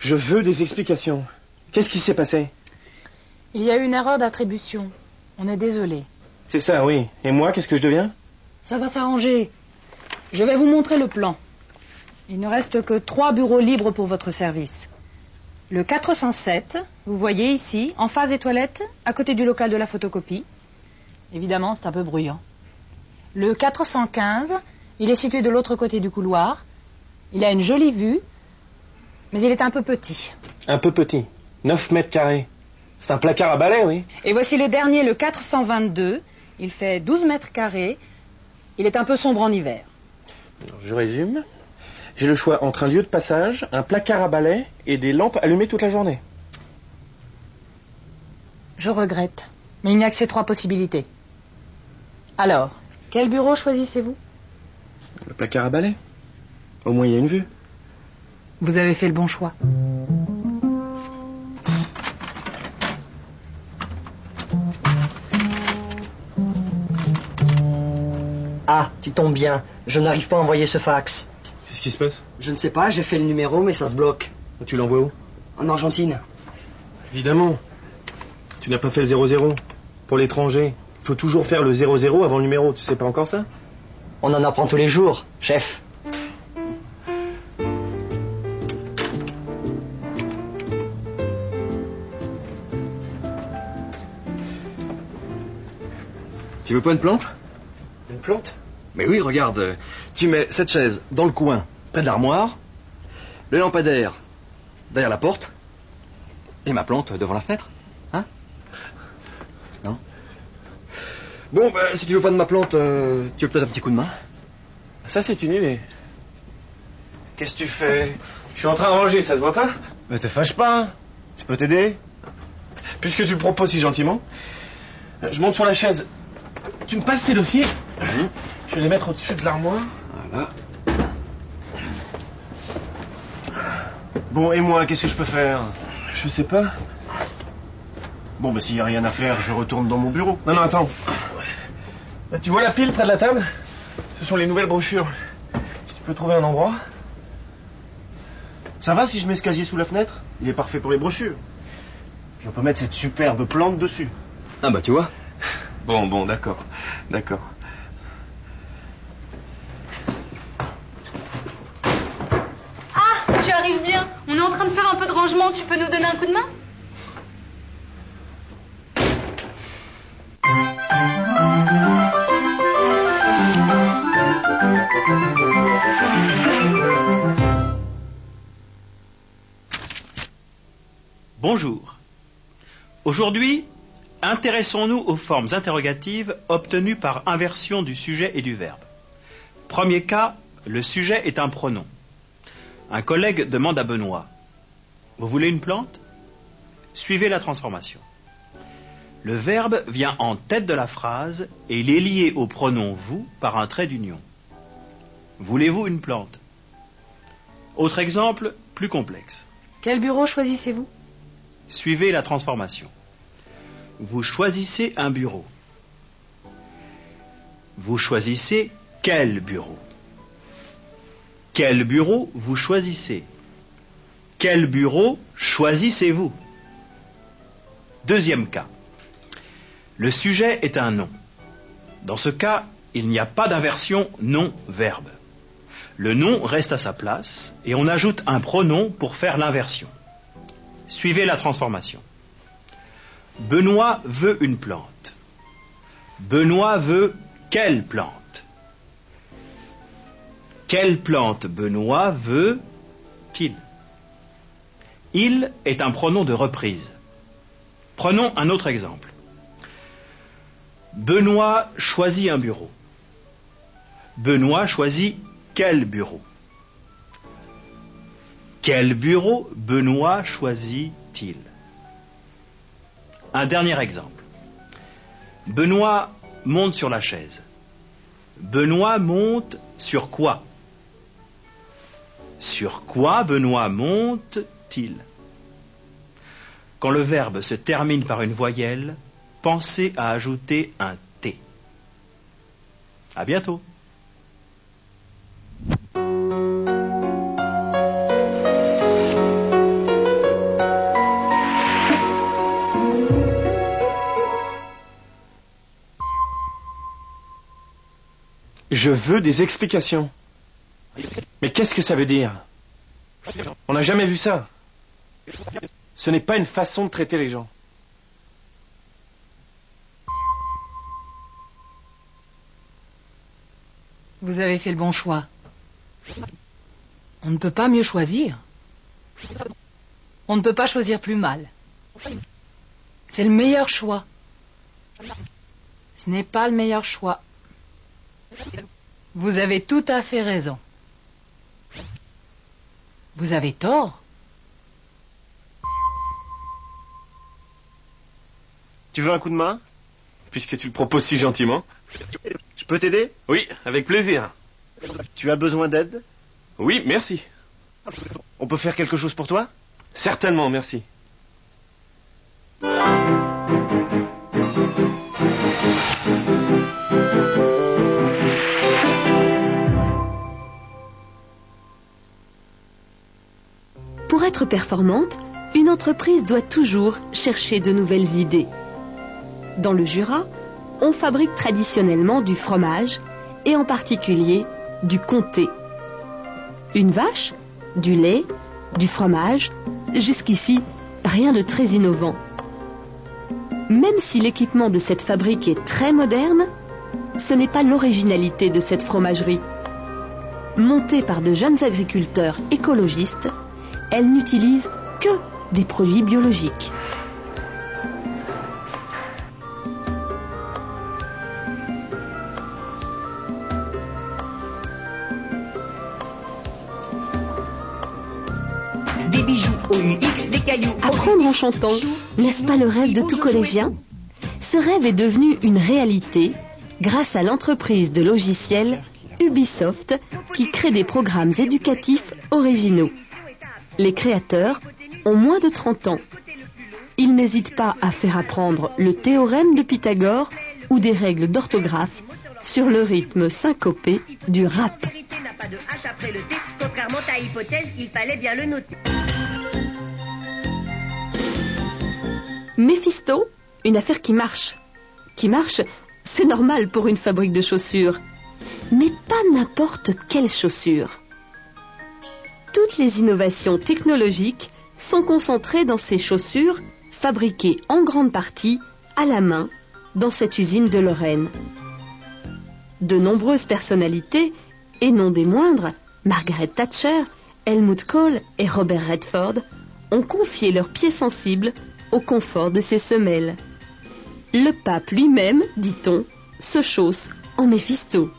Je veux des explications. Qu'est-ce qui s'est passé? Il y a eu une erreur d'attribution. On est désolé. C'est ça, oui. Et moi, qu'est-ce que je deviens? Ça va s'arranger. Je vais vous montrer le plan. Il ne reste que 3 bureaux libres pour votre service. Le 407, vous voyez ici, en face des toilettes, à côté du local de la photocopie. Évidemment, c'est un peu bruyant. Le 415, il est situé de l'autre côté du couloir. Il a une jolie vue, mais il est un peu petit. Un peu petit. 9 mètres carrés. C'est un placard à balai, oui. Et voici le dernier, le 422. Il fait 12 mètres carrés. Il est un peu sombre en hiver. Alors, je résume. J'ai le choix entre un lieu de passage, un placard à balai et des lampes allumées toute la journée. Je regrette, mais il n'y a que ces 3 possibilités. Alors, quel bureau choisissez-vous? Le placard à balai. Au moins, il y a une vue. Vous avez fait le bon choix. Ah, tu tombes bien. Je n'arrive pas à envoyer ce fax. Qu'est-ce qui se passe? Je ne sais pas, j'ai fait le numéro, mais ça se bloque. Tu l'envoies où? En Argentine. Évidemment. Tu n'as pas fait le 00. Pour l'étranger, il faut toujours faire le 00 avant le numéro. Tu sais pas encore ça? On en apprend tous les jours, chef. Tu veux pas une plante? Une plante? Mais oui, regarde. Tu mets cette chaise dans le coin, près de l'armoire, le lampadaire derrière la porte, et ma plante devant la fenêtre. Hein? Non? Bon, ben, si tu veux pas de ma plante, tu veux peut-être un petit coup de main? Ça, c'est une idée. Qu'est-ce que tu fais? Je suis en train de ranger, ça se voit pas? Mais te fâche pas, hein. Je peux t'aider? Puisque tu le proposes si gentiment, je monte sur la chaise. Tu me passes ces dossiers? Je vais les mettre au-dessus de l'armoire. Voilà. Bon, et moi, qu'est-ce que je peux faire? Je sais pas. Bon, bah s'il n'y a rien à faire, je retourne dans mon bureau. Non, attends. Tu vois la pile près de la table? Ce sont les nouvelles brochures. Si tu peux trouver un endroit. Ça va si je mets ce casier sous la fenêtre? Il est parfait pour les brochures. Puis on peut mettre cette superbe plante dessus. Ah bah tu vois. Bon, d'accord. D'accord. Ah, tu arrives bien. On est en train de faire un peu de rangement. Tu peux nous donner un coup de main? Bonjour. Aujourd'hui, intéressons-nous aux formes interrogatives obtenues par inversion du sujet et du verbe. Premier cas, le sujet est un pronom. Un collègue demande à Benoît: vous voulez une plante? Suivez la transformation. Le verbe vient en tête de la phrase et il est lié au pronom vous par un trait d'union. Voulez-vous une plante? Autre exemple, plus complexe. Quel bureau choisissez-vous? Suivez la transformation. Vous choisissez un bureau. Vous choisissez quel bureau? Quel bureau vous choisissez? Quel bureau choisissez-vous? Deuxième cas. Le sujet est un nom. Dans ce cas, il n'y a pas d'inversion nom-verbe. Le nom reste à sa place et on ajoute un pronom pour faire l'inversion. Suivez la transformation. Benoît veut une plante. Benoît veut quelle plante? Quelle plante Benoît veut-il? Il est un pronom de reprise. Prenons un autre exemple. Benoît choisit un bureau. Benoît choisit quel bureau? Quel bureau Benoît choisit-il? Un dernier exemple. Benoît monte sur la chaise. Benoît monte sur quoi? Sur quoi Benoît monte-t-il? Quand le verbe se termine par une voyelle, pensez à ajouter un T. À bientôt. Je veux des explications. Mais qu'est-ce que ça veut dire? On n'a jamais vu ça. Ce n'est pas une façon de traiter les gens. Vous avez fait le bon choix. On ne peut pas mieux choisir. On ne peut pas choisir plus mal. C'est le meilleur choix. Ce n'est pas le meilleur choix. Vous avez tout à fait raison. Vous avez tort. Tu veux un coup de main? Puisque tu le proposes si gentiment. Je peux t'aider? Oui, avec plaisir. Tu as besoin d'aide? Oui, merci. On peut faire quelque chose pour toi? Certainement, merci. Pour être performante, une entreprise doit toujours chercher de nouvelles idées. Dans le Jura, on fabrique traditionnellement du fromage et en particulier du comté. Une vache, du lait, du fromage, jusqu'ici, rien de très innovant. Même si l'équipement de cette fabrique est très moderne, ce n'est pas l'originalité de cette fromagerie. Montée par de jeunes agriculteurs écologistes, elle n'utilise que des produits biologiques. Des bijoux OUX, des cailloux. Apprendre en chantant, n'est-ce pas le rêve de tout collégien? Ce rêve est devenu une réalité grâce à l'entreprise de logiciels Ubisoft qui crée des programmes éducatifs originaux. Les créateurs ont moins de 30 ans. Ils n'hésitent pas à faire apprendre le théorème de Pythagore ou des règles d'orthographe sur le rythme syncopé du rap. N'a pas de H après le T, contrairement à hypothèse, il fallait bien le noter. Méphisto, une affaire qui marche. Qui marche, c'est normal pour une fabrique de chaussures. Mais pas n'importe quelle chaussure. Toutes les innovations technologiques sont concentrées dans ces chaussures fabriquées en grande partie à la main dans cette usine de Lorraine. De nombreuses personnalités, et non des moindres, Margaret Thatcher, Helmut Kohl et Robert Redford, ont confié leurs pieds sensibles au confort de ces semelles. Le pape lui-même, dit-on, se chausse en Méphisto.